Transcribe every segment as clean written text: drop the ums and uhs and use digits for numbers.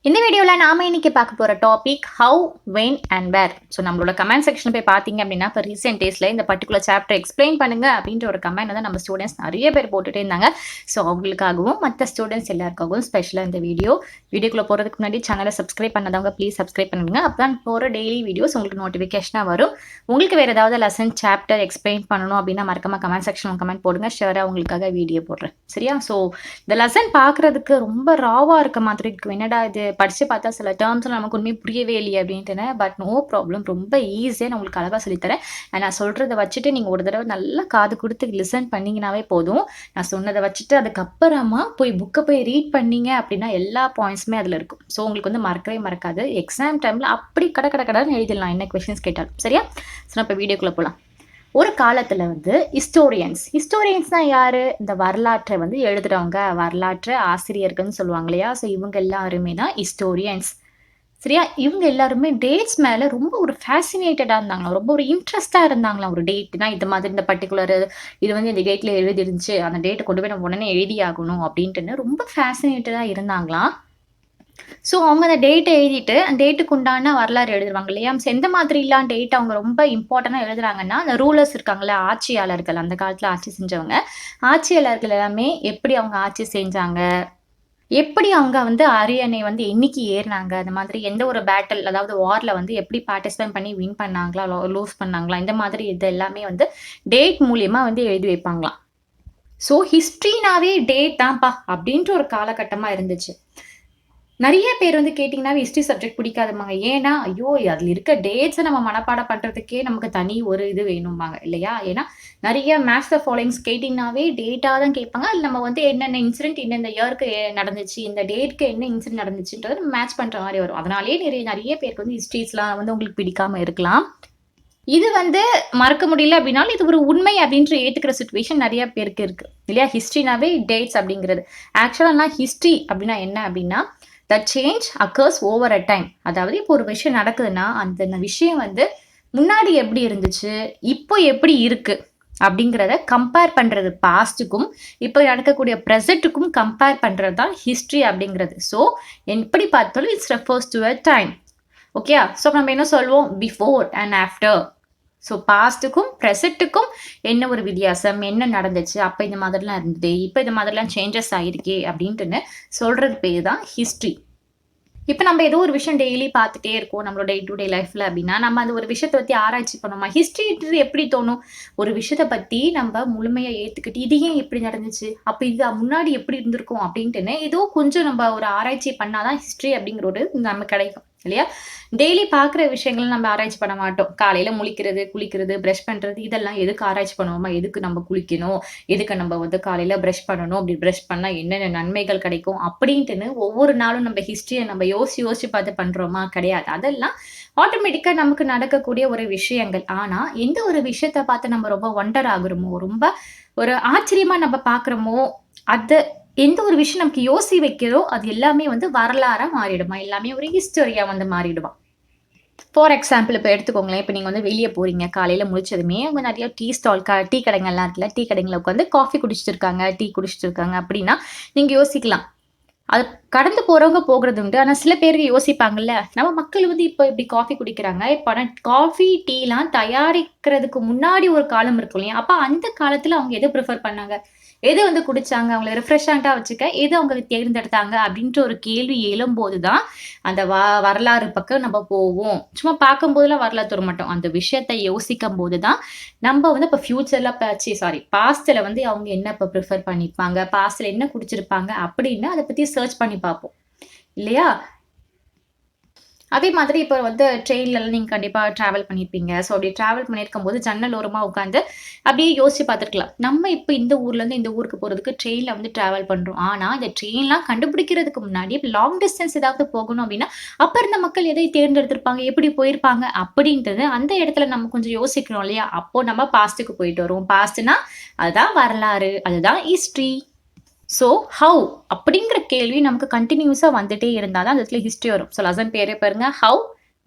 இந்த வீடியோவில் நாம இன்னைக்கு பார்க்க போகிற topic how, when and where. So நம்மளோட கமெண்ட் செக்ஷன் போய் பார்த்தீங்க அப்படின்னா இப்போ ரீசெண்ட் டேஸில் இந்த பர்டிகுலர் சாப்டர் எக்ஸ்பிளைன் பண்ணுங்க அப்படின்ற ஒரு கமெண்ட் வந்து நம்ம ஸ்டூடெண்ட்ஸ் நிறைய பேர் போட்டுகிட்டே இருந்தாங்க. ஸோ அவங்களுக்காகவும் மற்ற ஸ்டூடெண்ட்ஸ் எல்லாருக்காகவும் ஸ்பெஷலாக இந்த வீடியோக்குள்ளே போகிறதுக்கு முன்னாடி சேனலை சப்ஸ்கிரைப் பண்ணதவங்க ப்ளீஸ் சப்ஸ்கிரைப் பண்ணுங்க. அப்போ தான் போகிற டெய்லி வீடியோஸ் உங்களுக்கு நோட்டிஃபிகேஷனாக வரும். உங்களுக்கு வேறு ஏதாவது லெசன் சாப்டர் எக்ஸ்பிளைன் பண்ணணும் அப்படின்னா மறக்காம கமெண்ட் செக்ஷன் கமெண்ட் போடுங்க. ஷேராக உங்களுக்காக வீடியோ போடுறேன். சரியா? ஸோ இந்த லெசன் பார்க்குறதுக்கு ரொம்ப ராவாக இருக்க மாதிரி இருக்கும். என்னடா இது படித்து பார்த்தா சில டேர்ம்ஸ்லாம் நமக்கு உண்மையை புரியவே இல்லையே அப்படின்ட்டு. பட் நோ ப்ராப்ளம், ரொம்ப ஈஸியாக நான் உங்களுக்கு அழகாக சொல்லித்தரேன். நான் சொல்கிறத வச்சுட்டு நீங்கள் ஒரு தடவை நல்லா காது கொடுத்து லிசன் பண்ணிங்கனாவே போதும். நான் சொன்னதை வச்சுட்டு அதுக்கப்புறமா புக்கை போய் ரீட் பண்ணீங்க அப்படின்னா எல்லா பாயிண்ட்ஸுமே அதில் இருக்கும். ஸோ உங்களுக்கு வந்து மறக்கவே மறக்காது. எக்ஸாம் டைமில் அப்படி கடைன்னு எழுதிடலாம் என்ன கொஷின்ஸ் கேட்டாலும். சரியா? ஸோ நான் இப்போ வீடியோக்குள்ளே போகலாம். ஒரு காலத்தில் வந்து ஹிஸ்டோரியன்ஸ் தான் யார்? இந்த வரலாற்றை வந்து எழுதுகிறவங்க, வரலாற்று ஆசிரியர்கள்னு சொல்லுவாங்க இல்லையா? ஸோ இவங்க எல்லாருமே தான் ஹிஸ்டோரியன்ஸ். சரியா? இவங்க எல்லாருமே டேட்ஸ் மேலே ரொம்ப ஒரு ஃபேசினேட்டடாக இருந்தாங்களாம், ரொம்ப ஒரு இன்ட்ரெஸ்டாக இருந்தாங்களாம். ஒரு டேட்னா இது மாதிரி இந்த பர்டிகுலர் இது வந்து இந்த டேட்டில் எழுதிருந்துச்சு, அந்த டேட்டை கொண்டு போய் நம்ம உடனே எழுதி ஆகணும் அப்படின்ட்டுன்னு ரொம்ப ஃபேசினேட்டடாக இருந்தாங்களாம். ஸோ அவங்க அந்த டேட்டை எழுதிட்டு அந்த டேட்டுக்கு உண்டான வரலாறு எழுதுவாங்க இல்லையா? ஸோ எந்த மாதிரிலாம் டேட் அவங்க ரொம்ப இம்பார்ட்டண்டாக எழுதுறாங்கன்னா, அந்த ரூலர்ஸ் இருக்காங்களே, ஆட்சியாளர்கள், அந்த காலத்தில் ஆட்சி செஞ்சவங்க, ஆட்சியாளர்கள் எல்லாமே எப்படி அவங்க ஆட்சி செஞ்சாங்க, எப்படி அவங்க வந்து அரியணை வந்து என்னைக்கு ஏறினாங்க, அந்த மாதிரி எந்த ஒரு பேட்டில் அதாவது வாரில் வந்து எப்படி பார்ட்டிசிபேட் பண்ணி வின் பண்ணாங்களா, லூஸ் பண்ணாங்களா, இந்த மாதிரி இது எல்லாமே வந்து டேட் மூலியமாக வந்து எழுதி வைப்பாங்களாம். ஸோ ஹிஸ்ட்ரினாவே டேட் தான்ப்பா அப்படின்ற ஒரு காலகட்டமாக இருந்துச்சு. நிறைய பேர் வந்து கேட்டிங்கன்னாவே ஹிஸ்ட்ரி சப்ஜெக்ட் பிடிக்காதுமாங்க. ஏன்னா ஐயோ அதில் இருக்க டேட்ஸை நம்ம மனப்பாடம் பண்ணுறதுக்கே நமக்கு தனி ஒரு இது வேணும்பாங்க இல்லையா? ஏன்னா நிறைய மேக்ஸ் த ஃபாலோயிங்ஸ் கேட்டிங்கனாவே டேட்டாக தான் கேட்பாங்க. அதில் நம்ம வந்து என்னென்ன இன்சிடென்ட் இந்த இயருக்கு நடந்துச்சு, இந்த டேட்க்கு என்ன இன்சிடென்ட் நடந்துச்சுன்றது நம்ம மேட்ச் பண்ணுற மாதிரி வரும். அதனாலேயே நிறைய பேருக்கு வந்து ஹிஸ்ட்ரிஸ்லாம் வந்து உங்களுக்கு பிடிக்காமல் இருக்கலாம். இது வந்து மறக்க முடியல அப்படின்னாலும் இது ஒரு உண்மை அப்படின்ற ஏற்றுக்கிற சுச்சுவேஷன் நிறைய பேருக்கு இருக்குது இல்லையா? ஹிஸ்ட்ரினாவே டேட்ஸ் அப்படிங்கிறது. ஆக்சுவலாக ஹிஸ்ட்ரி அப்படின்னா என்ன அப்படின்னா, the change occurs over a time. அதாவது இப்போ ஒரு விஷயம் நடக்குதுன்னா அந்த விஷயம் வந்து முன்னாடி எப்படி இருந்துச்சு, இப்போ எப்படி இருக்கு அப்படிங்கிறத கம்பேர் பண்ணுறது, பாஸ்ட்டுக்கும் இப்போ நடக்கக்கூடிய ப்ரெசண்ட்டுக்கும் கம்பேர் பண்ணுறது தான் ஹிஸ்ட்ரி அப்படிங்கிறது. ஸோ எப்படி பார்த்தாலும் it's refers to a time. Okay? So நம்ம என்ன சொல்லுவோம்? Before and after. ஸோ பாஸ்ட்டுக்கும் ப்ரெசண்ட்டுக்கும் என்ன ஒரு வித்தியாசம், என்ன நடந்துச்சு, அப்போ இந்த மாதிரிலாம் இருந்தது, இப்போ இந்த மாதிரிலாம் சேஞ்சஸ் ஆகிருக்கே அப்படின்ட்டுன்னு சொல்கிறது பேர் தான் ஹிஸ்ட்ரி. இப்போ நம்ம ஏதோ ஒரு விஷயம் டெய்லி பார்த்துட்டே இருக்கோம் நம்மளோட டே டு டே லைஃப்பில் அப்படின்னா, நம்ம அந்த ஒரு விஷயத்தை பற்றி ஆராய்ச்சி பண்ணோமா? ஹிஸ்ட்ரின்றது எப்படி தோணும்? ஒரு விஷயத்தை பற்றி நம்ம முழுமையாக ஏற்றுக்கிட்டு இது ஏன் இப்படி நடந்துச்சு, அப்போ இது முன்னாடி எப்படி இருந்திருக்கும் அப்படின்ட்டுன்னு ஏதோ கொஞ்சம் நம்ம ஒரு ஆராய்ச்சி பண்ணாதான் ஹிஸ்ட்ரி அப்படிங்கிற ஒரு நமக்கு கிடைக்கும் இல்லையா? டெய்லி பார்க்குற விஷயங்கள் நம்ம ஆராய்ச்சி பண்ண மாட்டோம். காலையில் முழிக்கிறது, குளிக்கிறது, ப்ரஷ் பண்ணுறது, இதெல்லாம் எதுக்கு ஆராய்ச்சி பண்ணுவோமா? எதுக்கு நம்ம குளிக்கணும், எதுக்கு நம்ம வந்து காலையில் ப்ரஷ் பண்ணணும், அப்படி ப்ரஷ் பண்ணால் என்னென்ன நன்மைகள் கிடைக்கும் அப்படின்ட்டுன்னு ஒவ்வொரு நாளும் நம்ம ஹிஸ்ட்ரியை நம்ம யோசிச்சு பார்த்து பண்ணுறோமா? கிடையாது. அதெல்லாம் ஆட்டோமேட்டிக்காக நமக்கு நடக்கக்கூடிய ஒரு விஷயங்கள். ஆனால் எந்த ஒரு விஷயத்தை பார்த்து நம்ம ரொம்ப ஒண்டர் ஆகுறோமோ, ரொம்ப ஒரு ஆச்சரியமாக நம்ம பார்க்குறோமோ, அதை எந்த ஒரு விஷயம் நமக்கு யோசி வைக்கிறதோ அது எல்லாமே வந்து வரலாறாக மாறிடுமா? எல்லாமே ஒரு ஹிஸ்டரியாக வந்து மாறிடுமா? ஃபார் எக்ஸாம்பிள் இப்போ எடுத்துக்கோங்களேன். இப்போ நீங்கள் வந்து வெளியே போகிறீங்க, காலையில் முழிச்சதுமே அவங்க நிறைய டீ கடைங்கள்லாம் இருக்குல்ல, டீ கடைங்களில் உட்காந்து காஃபி குடிச்சிட்டு இருக்காங்க, டீ குடிச்சிட்டு இருக்காங்க அப்படின்னா நீங்கள் யோசிக்கலாம். அது கடந்து போகிறவங்க போகிறது உண்டு. ஆனால் சில பேருக்கு யோசிப்பாங்கல்ல, நம்ம மக்கள் வந்து இப்போ இப்படி காஃபி குடிக்கிறாங்க, இப்போ ஆனால் காஃபி டீலாம் தயாரிக்கிறதுக்கு முன்னாடி ஒரு காலம் இருக்கும் இல்லையா? அப்போ அந்த காலத்தில் அவங்க எதை ப்ரிஃபர் பண்ணாங்க, எது வந்து குடிச்சாங்க, அவங்கள ரிஃப்ரெஷ்ஷாக வச்சுக்க எது அவங்க தேர்ந்தெடுத்தாங்க அப்படின்ற ஒரு கேள்வி எழும்போது தான் அந்த வரலாறு பக்கம் நம்ம போவோம். சும்மா பார்க்கும்போதெல்லாம் வரலாறு தர மாட்டோம். அந்த விஷயத்தை யோசிக்கும் போது தான் நம்ம வந்து இப்போ ஃபியூச்சரில் பாஸ்ட்டில் வந்து அவங்க என்ன இப்போ ப்ரிஃபர் பண்ணியிருப்பாங்க, பாஸ்ட்டில் என்ன குடிச்சிருப்பாங்க அப்படின்னு அதை பற்றி சர்ச் பண்ணி பார்ப்போம் இல்லையா? அதே மாதிரி இப்போ வந்து ட்ரெயின்லலாம் நீங்கள் கண்டிப்பாக ட்ராவல் பண்ணியிருப்பீங்க. ஸோ அப்படி ட்ராவல் பண்ணியிருக்கும் போது ஜன்னல் ஓரமாக உட்காந்து அப்படியே யோசிச்சு பார்த்துருக்கலாம். நம்ம இப்போ இந்த ஊர்லேருந்து இந்த ஊருக்கு போகிறதுக்கு ட்ரெயினில் வந்து ட்ராவல் பண்ணுறோம். ஆனால் இந்த ட்ரெயின்லாம் கண்டுபிடிக்கிறதுக்கு முன்னாடி இப்போ லாங் டிஸ்டன்ஸ் ஏதாவது போகணும் அப்படின்னா, அப்போ இருந்த மக்கள் எதை தேர்ந்தெடுத்திருப்பாங்க, எப்படி போயிருப்பாங்க அப்படின்றது அந்த இடத்துல நம்ம கொஞ்சம் யோசிக்கிறோம் இல்லையா? அப்போ நம்ம பாஸ்ட்டுக்கு போயிட்டு வருவோம். பாஸ்ட்னா அதுதான் வரலாறு, அதுதான் ஹிஸ்ட்ரி. ஸோ ஹவ் அப்படிங்கிற கேள்வி நமக்கு கண்டினியூஸாக வந்துட்டே இருந்தால் தான் அந்த இடத்துல ஹிஸ்ட்ரி வரும். ஸோ லெசன் பேரே பாருங்க, how,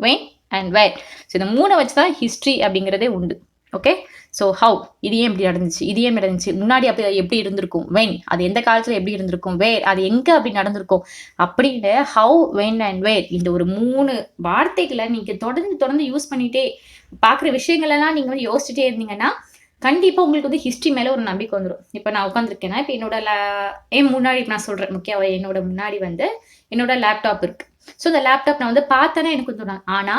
when and where. So இந்த 3 வச்சு தான் ஹிஸ்ட்ரி அப்படிங்கிறதே உண்டு. ஓகே. ஸோ ஹவ் இது ஏன் இப்படி நடந்துச்சு, இது ஏன் நடந்துச்சு, முன்னாடி அப்படி எப்படி இருந்திருக்கும், வென் அது எந்த காலத்துல எப்படி இருந்திருக்கும், வேர் அது எங்க அப்படி நடந்திருக்கும் அப்படின்னு ஹவ், வென் அண்ட் வேர் இந்த ஒரு 3 வார்த்தைகளை நீங்க தொடர்ந்து தொடர்ந்து யூஸ் பண்ணிட்டே பார்க்குற விஷயங்கள் எல்லாம் நீங்க வந்து யோசிச்சுட்டே இருந்தீங்கன்னா கண்டிப்பா உங்களுக்கு வந்து ஹிஸ்ட்ரி மேல ஒரு நம்பிக்கை வந்துடும். இப்போ நான் உட்காந்துருக்கேன்னா இப்போ என்னோட என் முன்னாடி நான் சொல்றேன் முக்கியமா என்னோட முன்னாடி வந்து என்னோட லேப்டாப் இருக்கு. ஸோ இந்த லேப்டாப் நான் வந்து பார்த்தேன்னா எனக்கு தோணும். ஆனா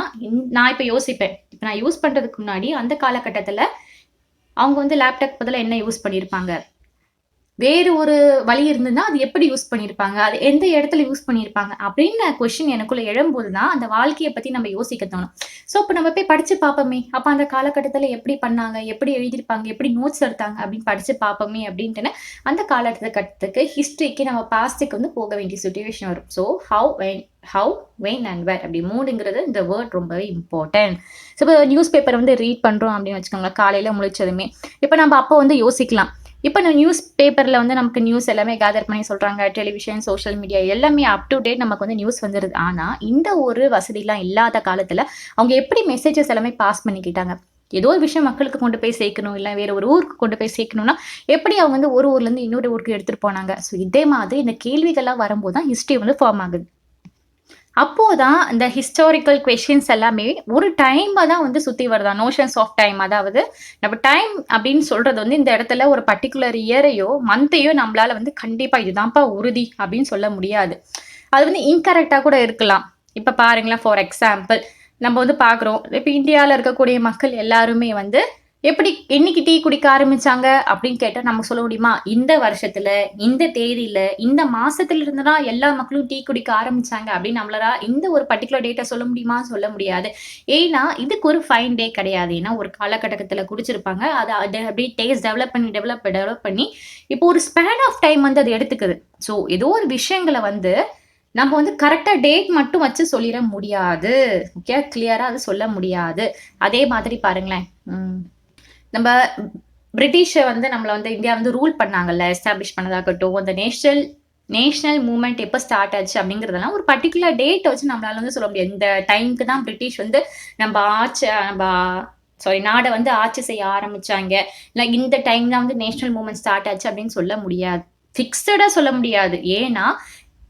நான் இப்போ யோசிப்பேன். இப்போ நான் யூஸ் பண்றதுக்கு முன்னாடி அந்த காலகட்டத்துல அவங்க வந்து லேப்டாப் பதிலா என்ன யூஸ் பண்ணியிருப்பாங்க? வேறு ஒரு வழி இருந்ததுன்னா, அது எப்படி யூஸ் பண்ணியிருப்பாங்க? அது எந்த இடத்துல யூஸ் பண்ணியிருப்பாங்க? அப்படின்னு கொஸ்டின் எனக்குள்ள எழும்போது தான், அந்த வாழ்க்கைய பத்தி நம்ம யோசிக்க தோணும். ஸோ, அப்ப நம்ம போய் படிச்சு பார்ப்போமே! அப்ப அந்த காலகட்டத்துல எப்படி பண்ணாங்க? எப்படி எழுதியிருப்பாங்க? எப்படி நோட்ஸ் எடுத்தாங்க? அப்படின்னு படிச்சு பார்ப்போமே! அப்படின்ட்டுன்னு, அந்த காலகட்டத்துக்கு ஹிஸ்ட்ரிக்கு நம்ம பாஸ்ட்டுக்கு வந்து போக வேண்டிய சிச்சுவேஷன் வரும். ஸோ, ஹவ், வென் அண்ட் வேர் அப்படி 3ங்கிறது இந்த வேர்ட் ரொம்பவே இம்பார்ட்டன்ட். ஸோ, இப்போ நியூஸ் பேப்பர் வந்து ரீட் பண்றோம் அப்படின்னு வச்சுக்கோங்களேன். காலையில முழிச்சதுமே. இப்ப நம்ம அப்போ வந்து யோசிக்கலாம். இப்போ இந்த நியூஸ் பேப்பர்ல வந்து நமக்கு நியூஸ் எல்லாமே கேதர் பண்ணி சொல்றாங்க. டெலிவிஷன், சோஷியல் மீடியா எல்லாமே அப் டு டேட் நமக்கு வந்து நியூஸ் வந்துருது. ஆனா, இந்த ஒரு வசதிலாம் இல்லாத காலத்துல அவங்க எப்படி மெசேஜஸ் எல்லாமே பாஸ் பண்ணிக்கிட்டாங்க? ஏதோ ஒரு விஷயம் மக்களுக்கு கொண்டு போய் சேர்க்கணும், இல்ல வேற ஒரு ஊருக்கு கொண்டு போய் சேர்க்கணும்னா, எப்படி அவங்க வந்து ஒரு ஊர்ல இருந்து இன்னொரு ஊருக்கு எடுத்துட்டு போனாங்க? ஸோ இதே மாதிரி இந்த கேள்விகள்லாம் வரும்போது தான் ஹிஸ்ட்ரி வந்து ஃபார்ம் ஆகுது. அப்போதான் இந்த ஹிஸ்டாரிக்கல் கொஸ்டின்ஸ் எல்லாமே ஒரு டைமா தான் வந்து சுத்தி வருதா நோஷன்ஸ் ஆஃப் டைம். அதாவது நம்ம டைம் அப்படின்னு சொல்றது வந்து இந்த இடத்துல ஒரு பர்டிகுலர் இயரையோ மந்த்தையோ நம்மளால வந்து கண்டிப்பா இதுதான்ப்பா உறுதி அப்படின்னு சொல்ல முடியாது. அது வந்து இன்கரெக்டா கூட இருக்கலாம். இப்ப பாருங்களேன், ஃபார் எக்ஸாம்பிள் நம்ம வந்து பாக்குறோம், இப்ப இந்தியால இருக்கக்கூடிய மக்கள் எல்லாருமே வந்து எப்படி என்னைக்கு டீ குடிக்க ஆரம்பிச்சாங்க அப்படின்னு கேட்டா நம்ம சொல்ல முடியுமா? இந்த வருஷத்துல, இந்த தேதியில, இந்த மாசத்துல இருந்து தான் எல்லா மக்களும் டீ குடிக்க ஆரம்பிச்சாங்க அப்படின்னு நம்மளால இந்த ஒரு பர்ட்டிகுலர் டேட்ட சொல்ல முடியுமா? சொல்ல முடியாது. ஏன்னா, இதுக்கு ஒரு ஃபைன் டே கிடையாது. ஏன்னா, ஒரு காலகட்டத்துல குடிச்சிருப்பாங்க. அது அப்படியே டேஸ்ட் டெவலப் பண்ணி இப்போ ஒரு ஸ்பேன் ஆஃப் டைம் வந்து அது எடுத்துக்குது. ஸோ ஏதோ ஒரு விஷயங்கள வந்து நம்ம வந்து கரெக்ட்டா டேட் மட்டும் வச்சு சொல்லிற முடியாது. ஓகே, கிளியரா அது சொல்ல முடியாது. அதே மாதிரி பாருங்களேன். நம்ம பிரிட்டிஷ வந்து நம்மள வந்து இந்தியா வந்து ரூல் பண்ணாங்கல்ல, எஸ்டாப்ளிஷ் பண்ணதாகட்டும், அந்த நேஷனல் நேஷனல் மூவ்மெண்ட் எப்ப ஸ்டார்ட் ஆச்சு அப்படிங்கிறதெல்லாம் ஒரு பர்ட்டிகுலர் டேட் வச்சு நம்மளால வந்து சொல்ல முடியாது. இந்த டைம்க்கு தான் பிரிட்டிஷ் வந்து நம்ம நாட வந்து ஆட்சி செய்ய ஆரம்பிச்சாங்க. இல்ல இந்த டைம் தான் வந்து நேஷனல் மூவ்மெண்ட் ஸ்டார்ட் ஆச்சு அப்படின்னு சொல்ல முடியாது. ஃபிக்ஸடா சொல்ல முடியாது. ஏன்னா,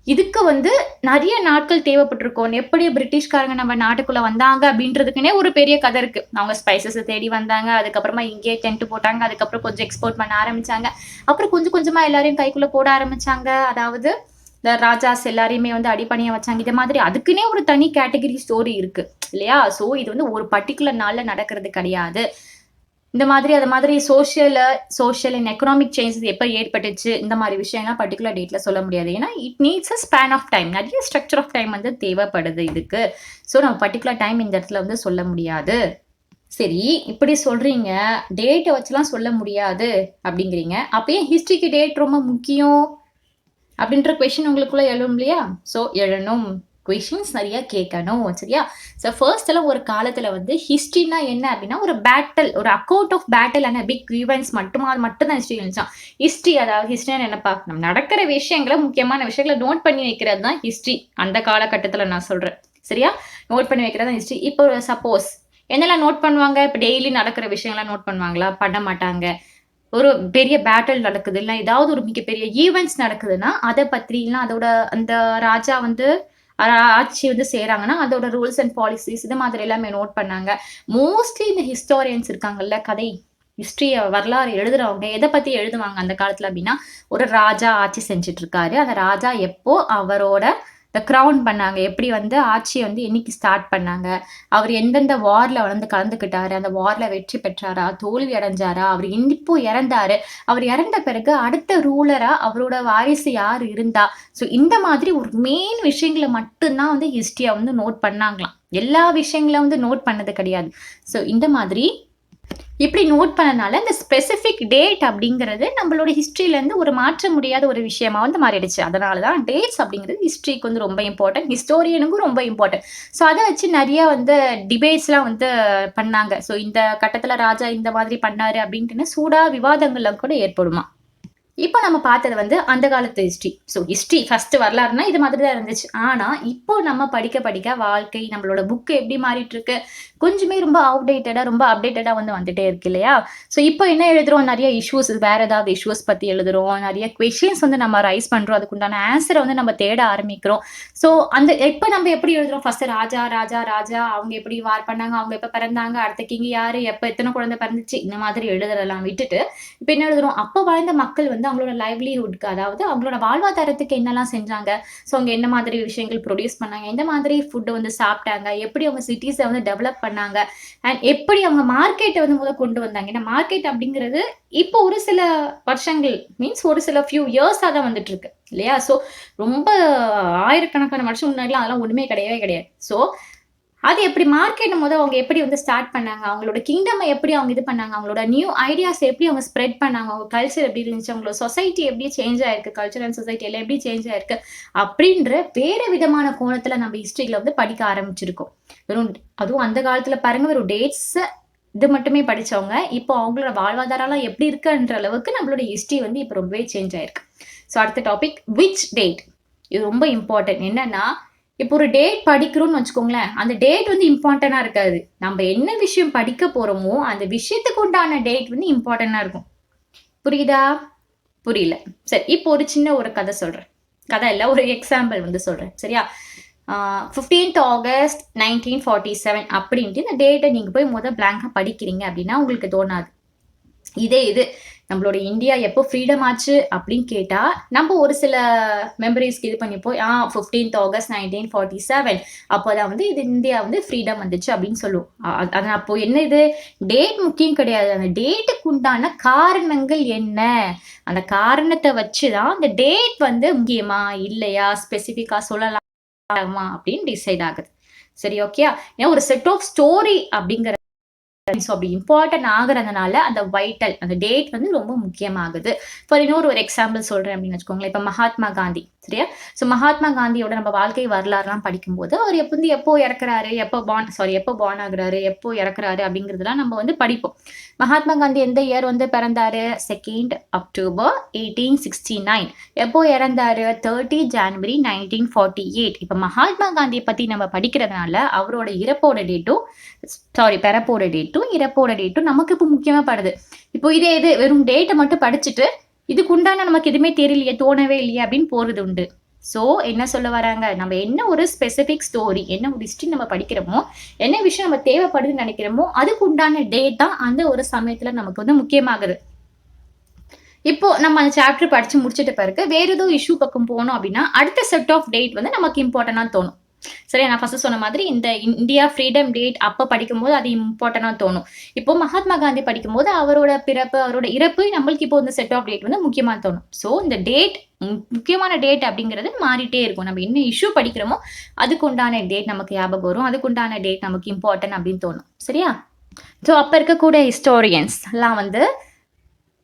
இதுக்கு வந்து நெறைய நாட்கள் தேவைப்பட்டிருக்கும். எப்படி பிரிட்டிஷ்காரங்க நம்ம நாட்டுக்குள்ள வந்தாங்க அப்படின்றதுக்குன்னே ஒரு பெரிய கதை இருக்கு. அவங்க ஸ்பைசஸ தேடி வந்தாங்க. அதுக்கப்புறமா இங்கேயே டென்ட் போட்டாங்க. அதுக்கப்புறம் கொஞ்சம் எக்ஸ்போர்ட் பண்ண ஆரம்பிச்சாங்க. அப்புறம் கொஞ்சம் கொஞ்சமா எல்லாரையும் கைக்குள்ள போட ஆரம்பிச்சாங்க. அதாவது இந்த ராஜாஸ் எல்லாரையுமே வந்து அடிபணிய வச்சாங்க. இது மாதிரி அதுக்குன்னே ஒரு தனி கேட்டகரி ஸ்டோரி இருக்கு. இல்லையா? ஸோ இது வந்து ஒரு பர்ட்டிகுலர் நாள்ல நடக்கிறது கிடையாது. இந்த மாதிரி அது மாதிரி சோஷியல் அண்ட் எக்கனாமிக் சேஞ்சஸ் எப்ப ஏற்பட்டுச்சு, இந்த மாரி விஷயம்லாம் பர்ட்டிகுலர் டேட்ல சொல்ல முடியாது. ஏன்னா, it needs a span of time. நெறைய ஸ்ட்ரக்சர் ஆஃப் டைம் வந்து தேவைப்படுது இதுக்கு. ஸோ, நம்ம பர்ட்டிகுலர் டைம் இந்த இடத்துல வந்து சொல்ல முடியாது. சரி, இப்படி சொல்றீங்க. டேட்ட வச்சுலாம் சொல்ல முடியாது அப்படிங்கிறீங்க. அப்ப ஏன் ஹிஸ்ட்ரிக்கு டேட் ரொம்ப முக்கியம்? அப்படின்ற கொஸ்டின் உங்களுக்குள்ள எழும் இல்லையா? ஸோ எழணும். கொஸ்டின்ஸ் நெறைய கேட்கணும். சரியா? ஸோ ஃபர்ஸ்ட் எல்லாம் ஒரு காலத்துல வந்து ஹிஸ்ட்ரினா என்ன அப்படின்னா, ஒரு பேட்டில், ஒரு account of battle and big events அது மட்டும் தான் ஹிஸ்ட்ரி இருந்துச்சாம். அதாவது ஹிஸ்ட்ரினா என்னப்பா? நம்ம நடக்கிற விஷயங்கள, முக்கியமான விஷயங்கள நோட் பண்ணி வைக்கிறது தான் ஹிஸ்ட்ரி. அந்த காலகட்டத்துல நான் சொல்றேன். சரியா? நோட் பண்ணி வைக்கிறது தான் ஹிஸ்ட்ரி. இப்போ சப்போஸ் என்னெல்லாம் நோட் பண்ணுவாங்க? இப்ப டெய்லி நடக்கிற விஷயங்கள்லாம் நோட் பண்ணுவாங்களா? பண்ண மாட்டாங்க. ஒரு பெரிய பேட்டில் நடக்குது, இல்ல ஏதாவது ஒரு மிகப்பெரிய ஈவென்ட்ஸ் நடக்குதுன்னா, அத பத்தி இல்ல அதோட அந்த ராஜா வந்து ஆட்சி வந்து செய்றாங்கன்னா, அதோட ரூல்ஸ் அண்ட் பாலிசிஸ் இது மாதிரி எல்லாமே நோட் பண்ணாங்க. மோஸ்ட்லி இந்த ஹிஸ்டாரியன்ஸ் இருக்காங்கல்ல, வரலாறு எழுதுறவங்க எத பத்தி எழுதுவாங்க அந்த காலத்துல அப்டின்னா, ஒரு ராஜா ஆட்சி செஞ்சுட்டு இருக்காரு. அந்த ராஜா எப்போ அவரோட கிரவுன் பண்ணாங்க. எப்படி வந்து ஆட்சிய வந்து என்னைக்கு ஸ்டார்ட் பண்ணாங்க? அவர் எந்தெந்த வார்ல வந்து கலந்துக்கிட்டாரு? அந்த வார்ல வெற்றி பெற்றாரா? தோல்வி அடைஞ்சாரா? அவர் எப்போ இறந்தாரு? அவர் இறந்த பிறகு அடுத்த ரூலரா அவரோட வாரிசு யார் இருந்தா? ஸோ இந்த மாதிரி ஒரு மெயின் விஷயங்கள மட்டும் தான் வந்து ஹிஸ்ட்ரியா வந்து நோட் பண்ணாங்களாம். எல்லா விஷயங்களும் வந்து நோட் பண்ணது கிடையாது. ஸோ இந்த மாதிரி இப்படி நோட் பண்ணனால இந்த ஸ்பெசிஃபிக் டேட் அப்படிங்கிறது நம்மளோட ஹிஸ்ட்ரியிலேருந்து ஒரு மாற்ற முடியாத ஒரு விஷயமா வந்து மாறிடுச்சு. அதனால தான் டேட்ஸ் அப்படிங்கிறது ஹிஸ்ட்ரிக்கு வந்து ரொம்ப இம்பார்ட்டன்ட். ஹிஸ்டோரியனுக்கும் ரொம்ப இம்பார்ட்டன்ட். ஸோ அதை வச்சு நிறைய வந்து டிபேட்ஸ்லாம் வந்து பண்ணாங்க. ஸோ இந்த கட்டத்தில் ராஜா இந்த மாதிரி பண்ணாரு அப்படின்ட்டுன்னு சூடா விவாதங்கள்லாம் கூட ஏற்படுமா. இப்போ நம்ம பார்த்தது வந்து அந்த காலத்து ஹிஸ்ட்ரி. ஸோ ஹிஸ்ட்ரி ஃபர்ஸ்ட் வரலாறுனா இது மாதிரி தான் இருந்துச்சு. ஆனா, இப்போ நம்ம படிக்க படிக்க வாழ்க்கை, நம்மளோட புக் எப்படி மாறிட்டு இருக்கு, கொஞ்சமே ரொம்ப ரொம்ப அப்டேட்டடா வந்து வந்துட்டே இருக்கு இல்லையா? ஸோ இப்போ என்ன எழுதுறோம், நெறைய இஷ்யூஸ் வேற ஏதாவது இஷ்யூஸ் பத்தி எழுதுறோம். நெறைய கொஸ்டின்ஸ் வந்து நம்ம ரைஸ் பண்றோம். அதுக்குண்டான ஆன்ஸர வந்து நம்ம தேட ஆரம்பிக்கிறோம். ஸோ அந்த இப்ப நம்ம எப்படி எழுதுறோம், ஃபர்ஸ்ட் ராஜா அவங்க எப்படி வார் பண்ணாங்க, அவங்க எப்ப பிறந்தாங்க, அடுத்த கிங் யாரு, எப்ப எத்தன குழந்தை பிறந்துச்சு, இந்த மாதிரி எழுதுறதெல்லாம் விட்டுட்டு இப்ப என்ன எழுதுறோம், அப்ப வாழ்ந்த மக்கள் வந்து அவங்களோட லைவ்லிஹுட்க்கு, அதாவது அவங்களோட வாழ்வாதாரத்துக்கு என்னெல்லாம் செஞ்சாங்க, ஸோ அவங்க என்ன மாதிரி விஷயங்கள் ப்ரொடியூஸ் பண்ணாங்க, எந்த மாதிரி ஃபுட் வந்து சாப்பிட்டாங்க, எப்படி அவங்க சிட்டிஸ வந்து டெவலப் பண்ணாங்க, அண்ட் எப்படி அவங்க மார்க்கெட்டை வந்து முதல்ல கொண்டு வந்தாங்க. ஏன்னா மார்க்கெட் அப்படிங்கிறது இப்போ ஒரு சில வருஷங்கள் மீன்ஸ் ஒரு சில ஃபியூ இயர்ஸா தான் வந்துட்டு இருக்கு இல்லையா? ஸோ ரொம்ப ஆயிரக்கணக்கான வருஷம் முன்னாடிலாம் அதெல்லாம் ஒண்ணுமே கிடையவே கிடையாது. ஸோ அது எப்படி மார்க்கெட் அவங்க எப்படி வந்து ஸ்டார்ட் பண்ணாங்க, அவங்களோட கிங்டம் எப்படி அவங்க இது பண்ணாங்க, அவங்களோட நியூ ஐடியாஸ் எப்படி அவங்க ஸ்ப்ரெட் பண்ணாங்க, அவங்க கல்ச்சர் எப்படி இருந்துச்சு, அவங்களோட சொசைட்டி எப்படி சேஞ்ச் ஆயிருக்கு, கல்ச்சர் அண்ட் சொசைட்டி எல்லாம் எப்படி சேஞ்ச் ஆயிருக்கு அப்படின்ற வேற விதமான கோணத்துல நம்ம ஹிஸ்டரியில வந்து படிக்க ஆரம்பிச்சிருக்கோம். வெறும் அதுவும் அந்த காலத்துல பாருங்க, வெறும் டேட்ஸ் இது மட்டுமே படிச்சவங்க இப்போ அவங்களோட வாழ்வாதாரம் எப்படி இருக்குன்ற அளவுக்கு நம்மளோட ஹிஸ்டரி வந்து இப்போ ரொம்பவே சேஞ்ச் ஆயிருக்கு. ஸோ அடுத்த டாபிக் விச் டேட், இது ரொம்ப இம்பார்ட்டன்ட். என்னன்னா இப்போ ஒரு டேட் படிக்கிறோம்னு வச்சுக்கோங்களேன், அந்த டேட் வந்து இம்பார்ட்டண்டா இருக்காது. நம்ம என்ன விஷயம் படிக்க போறோமோ அந்த விஷயத்துக்கு உண்டான டேட் வந்து இம்பார்ட்டண்டா இருக்கும். புரியுதா? புரியல. சரி, இப்போ ஒரு சின்ன ஒரு கதை சொல்றேன். கதை இல்ல, ஒரு எக்ஸாம்பிள் வந்து சொல்றேன். சரியா? 15th August 1947 அப்படின்ட்டு இந்த டேட்டை நீங்க போய் பிளாங்கா படிக்கிறீங்க அப்படின்னா உங்களுக்கு தோணாது. இதே இது நம்மளோட இந்தியா எப்போ ஃப்ரீடம் ஆச்சு அப்படின்னு கேட்டா நம்ம ஒரு சில மெமரிஸ்க்கு இது பண்ணி போய் 15th August 1947 அப்போதான் வந்து இது இந்தியா வந்து ஃப்ரீடம் வந்துச்சு அப்படின்னு சொல்லுவோம். அது அப்போ என்ன, இது டேட் முக்கியம் கிடையாது, அந்த டேட்டுக்கு உண்டான காரணங்கள் என்ன, அந்த காரணத்தை வச்சுதான் அந்த டேட் வந்து முக்கியமா இல்லையா ஸ்பெசிபிக்கா சொல்லலாமா அப்படின்னு டிசைட் ஆகுது. சரி, ஓகே. ஏன்னா ஒரு செட் ஆஃப் ஸ்டோரி அப்படிங்கிற அப்படி இம்பார்ட்டன்ட் ஆகுறதுனால அந்த வைட்டல் அந்த டேட் வந்து ரொம்ப முக்கியமாகுது. ஃபார் இன்னொரு ஒரு எக்ஸாம்பிள் சொல்றேன் அப்படின்னு வச்சுக்கோங்களேன். இப்போ மகாத்மா காந்தி, சரியா? ஸோ மகாத்மா காந்தியோட நம்ம வாழ்க்கை வரலாறுலாம் படிக்கும்போது அவர் எப்போ இறக்குறாரு, எப்போ பார்ன் ஆகுறாரு, எப்போ இறக்குறாரு அப்படிங்கிறதுலாம் நம்ம வந்து படிப்போம். மகாத்மா காந்தி எந்த இயர் வந்து பிறந்தாரு? 2nd October 1869. எப்போ இறந்தாரு? 30 January 1948. இப்போ மகாத்மா காந்தியை பத்தி நம்ம படிக்கிறதுனால அவரோட பிறப்போட டேட்டும் இறப்போட டேட்டும் நமக்கு இப்போ முக்கியமா படுது. இப்போ இதே இது வெறும் டேட்டை மட்டும் படிச்சுட்டு இதுக்கு உண்டான நமக்கு எதுவுமே தெரியலையே, தோணவே இல்லையே அப்படின்னு போறது உண்டு. ஸோ என்ன சொல்ல வராங்க, நம்ம என்ன ஒரு ஸ்பெசிபிக் ஸ்டோரி, என்ன ஒரு ஹிஸ்டரி நம்ம படிக்கிறோமோ, என்ன விஷயம் நம்ம தேவைப்படுதுன்னு நினைக்கிறோமோ அதுக்கு உண்டான டேட் தான் அந்த ஒரு சமயத்துல நமக்கு வந்து முக்கியமாகுது. இப்போ நம்ம அந்த சாப்டர் படிச்சு முடிச்சிட்ட பிறகு வேற ஏதோ இஷ்யூ பக்கம் போனோம் அப்படின்னா அடுத்த செட் ஆஃப் டேட் வந்து நமக்கு இம்பார்ட்டன்டா தோணும். சரி, நான் ஃபர்ஸ்ட் சொன்ன மாதிரி இந்த இந்தியா ஃப்ரீடம் டேட் அப்ப படிக்கும்போது அது இம்பார்ட்டன்டா தோணும். இப்போ மகாத்மா காந்தி படிக்கும்போது அவரோட பிறப்பு, அவரோட இறப்பு நம்மளுக்கு இப்போ இந்த செட் ஆஃப் டேட் வந்து முக்கியமா தோணும். ஸோ இந்த டேட் முக்கியமான டேட் அப்படிங்கிறது மாறிட்டே இருக்கும். நம்ம என்ன இஷ்யூ படிக்கிறோமோ அதுக்கு உண்டான டேட் நமக்கு ஞாபகம் வரும், அதுக்கு உண்டான டேட் நமக்கு இம்பார்ட்டன்ட் அப்படின்னு தோணும். சரியா? ஸோ அப்ப இருக்கக்கூடிய ஹிஸ்டோரியன்ஸ் எல்லாம் வந்து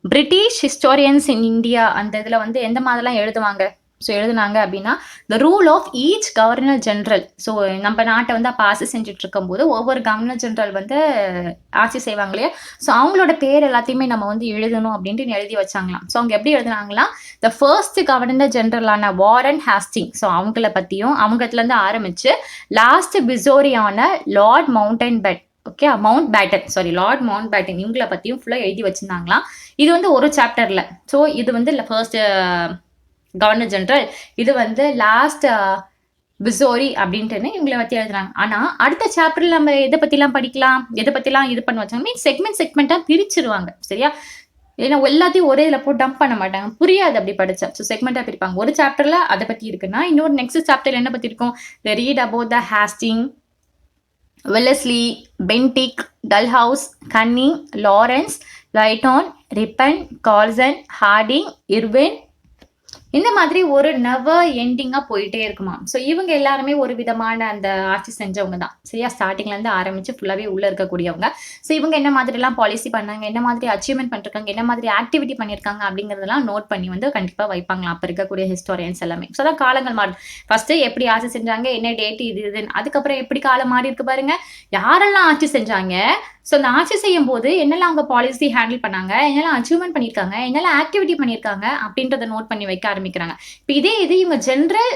பிரிட்டிஷ் ஹிஸ்டோரியன்ஸ் இன் இந்தியா அந்த இதுல வந்து எந்த மாதிரிலாம் எழுதுவாங்க, ஸோ எழுதுனாங்க அப்படின்னா the rule of each governor general. So நம்ம நாட்டை வந்து அப்போ ஆட்சி செஞ்சுட்டு இருக்கும்போது ஒவ்வொரு கவர்னர் ஜென்ரல் வந்து ஆட்சி செய்வாங்க இல்லையா? ஸோ அவங்களோட பேர் எல்லாத்தையுமே நம்ம வந்து எழுதணும் அப்படின்ட்டு எழுதி வச்சாங்களாம். ஸோ அவங்க எப்படி எழுதுனாங்களாம், த ஃபர்ஸ்ட் கவர்னர் ஜென்ரலான வாரன் ஹாஸ்டிங், ஸோ அவங்கள பற்றியும் அவங்கத்துலேருந்து ஆரம்பிச்சு லாஸ்ட் பிசோரியான Lord Mountbatten, okay Lord Mountbatten இவங்கள பற்றியும் ஃபுல்லாக எழுதி வச்சிருந்தாங்களாம். இது வந்து ஒரு சாப்டர்ல. ஸோ இது வந்து ஃபர்ஸ்ட் கவர்னர் ஜெனரல், இது வந்து லாஸ்ட் பிசோரி அப்படின்ட்டு இவங்களை பத்தி எழுதுறாங்க. ஆனா அடுத்த சாப்டர்ல நம்ம எதை பத்திலாம் படிக்கலாம், எதை பத்திலாம் இது பண்ண வச்சாங்க மீன்ஸ் செக்மெண்டா பிரிச்சிருவாங்க. சரியா? ஏன்னா எல்லாத்தையும் ஒரே இதில் போட்டு டம்ப் பண்ண மாட்டாங்க, புரியாது அப்படி படிச்சா. ஸோ செக்மெண்டா பிரிப்பாங்க. ஒரு சாப்டர்ல அதை பத்தி இருக்குன்னா இன்னொரு நெக்ஸ்ட் சாப்டர்ல என்ன பத்தி இருக்கும், read about the Hastings, Wellesley, Bentinck, Dalhousie, Canning, Lawrence, Lytton, Ripon, Curzon, Hardinge, Irwin, இந்த மாதிரி ஒரு நெவர் எண்டிங்கா போயிட்டே இருக்குமா. ஸோ இவங்க எல்லாருமே ஒரு விதமான அந்த ஆட்சி செஞ்சவங்க தான். சரியா? ஸ்டார்டிங்ல இருந்து ஆரம்பிச்சு ஃபுல்லாவே உள்ள இருக்கக்கூடியவங்க. ஸோ இவங்க என்ன மாதிரி எல்லாம் பாலிசி பண்ணாங்க, என்ன மாதிரி அச்சீவ்மெண்ட் பண்ணிருக்காங்க, என்ன மாதிரி ஆக்டிவிட்டி பண்ணிருக்காங்க அப்படிங்கறதெல்லாம் நோட் பண்ணி வந்து கண்டிப்பா வைப்பாங்களா அப்ப இருக்கக்கூடிய ஹிஸ்டோரியன்ஸ் எல்லாமே. ஸோ அதான் காலங்கள் மாறுது. ஃபர்ஸ்ட் எப்படி ஆட்சி செஞ்சாங்க, என்ன டேட் இது இதுன்னு, அதுக்கப்புறம் எப்படி காலம் மாறி இருக்கு பாருங்க. யாரெல்லாம் ஆட்சி செஞ்சாங்க, ஸோ அந்த ஆட்சி செய்யும்போது என்னெல்லாம் அவங்க பாலிசி ஹேண்டில் பண்ணாங்க, என்னெல்லாம் அச்சீவ்மெண்ட் பண்ணியிருக்காங்க, என்னெல்லாம் ஆக்டிவிட்டி பண்ணியிருக்காங்க அப்படின்றத நோட் பண்ணி வைக்க ஆரம்பிக்கிறாங்க. இப்ப இதே இது இவங்க ஜெனரல்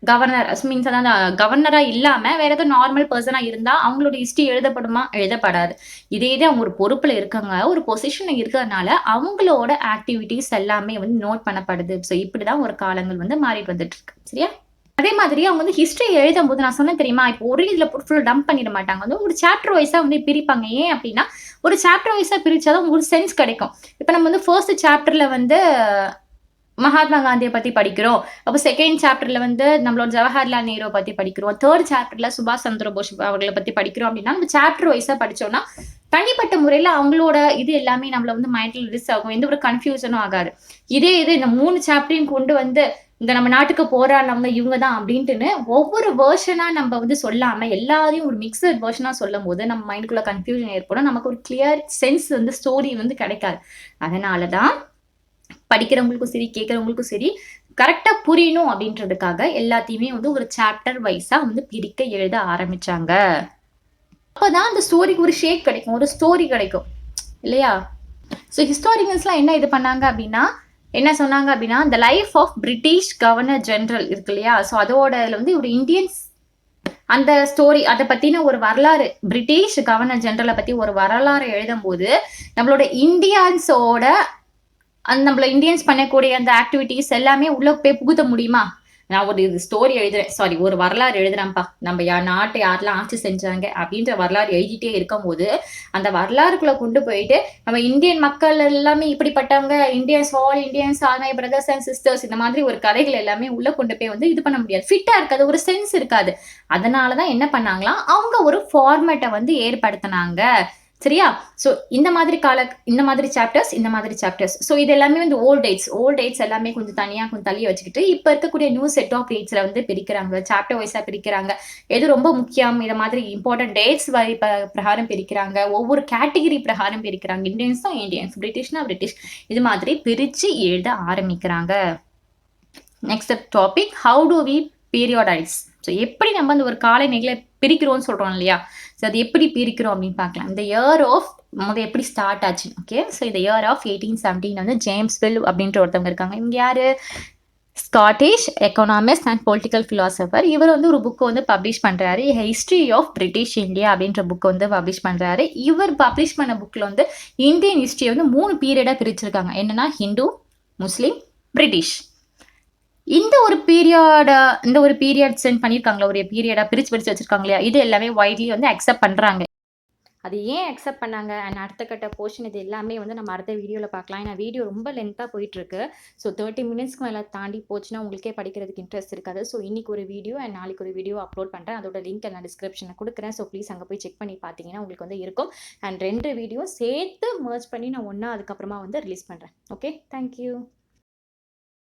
கவர்னர் மீன்ஸ் அதாவது கவர்னரா இல்லாம வேற ஏதோ நார்மல் பர்சனா இருந்தா அவங்களோட ஹிஸ்டரி எழுதப்படுமா? எழுதப்படாது. இதே இது அவங்க ஒரு பொறுப்புல இருக்காங்க, ஒரு பொசிஷன்ல இருக்கிறதுனால அவங்களோட ஆக்டிவிட்டீஸ் எல்லாமே வந்து நோட் பண்ணப்படுது. ஸோ இப்படிதான் ஒரு காலங்கள் வந்து மாறிட்டு வந்துட்டு இருக்கு. சரியா? அதே மாதிரி அவங்க வந்து ஹிஸ்டரி எழுதும்போது நான் சொன்னேன் தெரியுமா? இப்போ ஒரே இதுல ஃபுல் டம்ப் பண்ணிட மாட்டாங்க. வந்து ஒரு சாப்டர் வைஸா வந்து பிரிப்பாங்க. ஏன் அப்டின்னா, ஒரு சாப்டர் வைஸா பிரிச்சா தான் ஒரு சென்ஸ் கிடைக்கும். இப்ப நம்ம வந்து ஃபர்ஸ்ட் சாப்டர்ல வந்து மகாத்மா காந்திய பத்தி படிக்கிறோம். அப்ப செகண்ட் சாப்டர்ல வந்து நம்மளோட ஜவஹர்லால் நேருவ பத்தி படிக்கிறோம். தேர்ட் சாப்டர்ல சுபாஷ் சந்திர போஸ் அவர்கள பத்தி படிக்கிறோம் அப்டின்னா, நம்ம சாப்டர் வைஸா படிச்சோம்னா, தனிப்பட்ட முறையில அவங்களோட இது எல்லாமே நம்மள வந்து மைண்ட்ல ரிஜிஸ்டர் ஆகும். எந்த ஒரு கன்ஃப்யூஷனும் ஆகாது. இதே இது இந்த 3 சாப்டரையும் கொண்டு வந்து இந்த நம்ம நாட்டுக்கு போராடினவங்க இவங்க தான் அப்படின்ட்டுன்னு ஒவ்வொரு வெர்ஷனா நம்ம வந்து சொல்லாம எல்லாரையும் ஒரு மிக்சட் வெர்ஷனா சொல்லும்போது நம்ம மைண்டுக்குள்ள கன்ஃபியூஷன் ஏற்படும். நமக்கு ஒரு கிளியர் சென்ஸ் வந்து ஸ்டோரி வந்து கிடைக்காது. அதனால தான் படிக்கிறவங்களுக்கும் சரி, கேட்கிறவங்களுக்கும் சரி கரெக்ட்டா புரியணும் அப்படின்றதுக்காக எல்லாத்தையுமே வந்து ஒரு சாப்டர் வைஸா வந்து பிரிக்க எழுத ஆரம்பிச்சாங்க. அப்பதான் அந்த ஸ்டோரிக்கு ஒரு ஷேப் கிடைக்கும். ஒரு ஸ்டோரி கிடைக்கும். இல்லையா? ஸோ ஹிஸ்டாரியன்ஸ்லாம் என்ன இது பண்ணாங்க அப்படின்னா, என்ன சொன்னாங்க அப்படின்னா, "the life of British governor general" இருக்கு இல்லையா? ஸோ அதோட இதுல வந்து ஒரு இந்தியன்ஸ் அந்த ஸ்டோரி அத பத்தின ஒரு வரலாறு பிரிட்டிஷ் கவர்னர் ஜெனரல பத்தி ஒரு வரலாறு எழுதும்போது, நம்மளோட இந்தியன்ஸோட நம்மள இந்தியன்ஸ் பண்ணக்கூடிய அந்த ஆக்டிவிட்டீஸ் எல்லாமே உள்ள போய் புகுத்த முடியுமா? நான் ஒரு இது ஸ்டோரி எழுதுறேன். சாரி ஒரு வரலாறு எழுதுறேன்ப்பா. நம்ம நாட்ட யாரெல்லாம் ஆட்சி செஞ்சாங்க அப்படின்ற வரலாறு எழுதிட்டே இருக்கும்போது, அந்த வரலாறுக்குள்ள கொண்டு போயிட்டு, நம்ம இந்தியன் மக்கள் எல்லாமே இப்படிப்பட்டவங்க, Indians all Indians are my brothers and sisters இந்த மாதிரி ஒரு கதைகள் எல்லாமே உள்ள கொண்டு போய் வந்து இது பண்ண முடியாது. ஃபிட்டா இருக்காது. ஒரு சென்ஸ் இருக்காது. அதனால தான் என்ன பண்ணாங்களாம், அவங்க ஒரு ஃபார்மேட்ட வந்து ஏற்படுத்துனாங்க. சரியா? ஸோ இந்த மாதிரி சாப்டர்ஸ், இந்த மாதிரி சாப்டர்ஸ். ஸோ இது எல்லாமே வந்து ஓல்ட் டேட்ஸ் எல்லாமே கொஞ்சம் தனியா கொஞ்சம் தள்ளி வச்சுக்கிட்டு, இப்ப இருக்கக்கூடிய நியூ செட் ஆஃப் டேட்ஸ்ல வந்து பிரிக்கிறாங்க. சாப்டர் வைஸா பிரிக்கிறாங்க. எது ரொம்ப முக்கியம், இத மாதிரி இம்பார்ட்டன்ட் டேட்ஸ் பிரகாரம் பிரிக்கிறாங்க. ஒவ்வொரு கேட்டகரி பிரகாரம் பிரிக்கிறாங்க. இந்தியன்ஸ்னா இந்தியன்ஸ், பிரிட்டிஷ்னா பிரிட்டிஷ். இது மாதிரி பிரிச்சு எழுத ஆரம்பிக்கிறாங்க. Next topic how do we periodise. So எப்படி நம்ம அந்த ஒரு காலநிலைகளை பிரிக்கிறோம்னு சொல்றோம் இல்லையா? ஸோ அது எப்படி பிரிக்கிறோம் அப்படின்னு பார்க்கலாம். இந்த இயர் ஆஃப் எப்படி ஸ்டார்ட் ஆச்சு? ஓகே, ஸோ இந்த இயர் ஆஃப் 1817 வந்து ஜேம்ஸ் பெல் அப்படின்ற ஒருத்தவங்க இருக்காங்க. இவங்க யாரு? Scottish economist and political philosopher. இவர் வந்து ஒரு புக் வந்து பப்ளிஷ் பண்றாரு. ஹிஸ்டரி ஆஃப் பிரிட்டிஷ் இந்தியா அப்படின்ற புக் வந்து பப்ளிஷ் பண்றாரு. இவர் பப்ளிஷ் பண்ண புக்ல வந்து இந்தியன் ஹிஸ்டரியை வந்து 3 பீரியடா பிரிச்சிருக்காங்க. என்னன்னா ஹிந்து, முஸ்லீம், பிரிட்டிஷ். இந்த ஒரு பீரியட் சென்ட் பண்ணியிருக்காங்களா, ஒரு பீரியடா பிரிச்சு வச்சிருக்காங்க இல்லையா? இது எல்லாமே வைட்லி வந்து அக்செப்ட் பண்றாங்க. அது ஏன் அக்செப்ட் பண்ணாங்க அண்ட் அடுத்த கட்ட போர்ஷன் இது எல்லாமே வந்து நம்ம அடுத்த வீடியோவில் பார்க்கலாம். ஏன்னா வீடியோ ரொம்ப லென்த்தாக போயிட்டுருக்கு. ஸோ 30 மினிட்ஸ்க்கு மேலே தாண்டி போச்சுன்னா உங்களுக்கே படிக்கிறதுக்கு இன்ட்ரெஸ்ட் இருக்காது. ஸோ இன்னைக்கு ஒரு வீடியோ அண்ட் நாளைக்கு ஒரு வீடியோ அப்லோட் பண்ணுறேன். அதோட லிங்க் நான் டிஸ்கிரிப்ஷனில் கொடுக்குறேன். ஸோ ப்ளீஸ் அங்கே போய் செக் பண்ணி பார்த்தீங்கன்னா உங்களுக்கு வந்து இருக்கும். அண்ட் 2 வீடியோ சேர்த்து மர்ஜ் பண்ணி நான் ஒன்றா அதுக்கப்புறமா வந்து ரிலீஸ் பண்ணுறேன். Okay, thank you.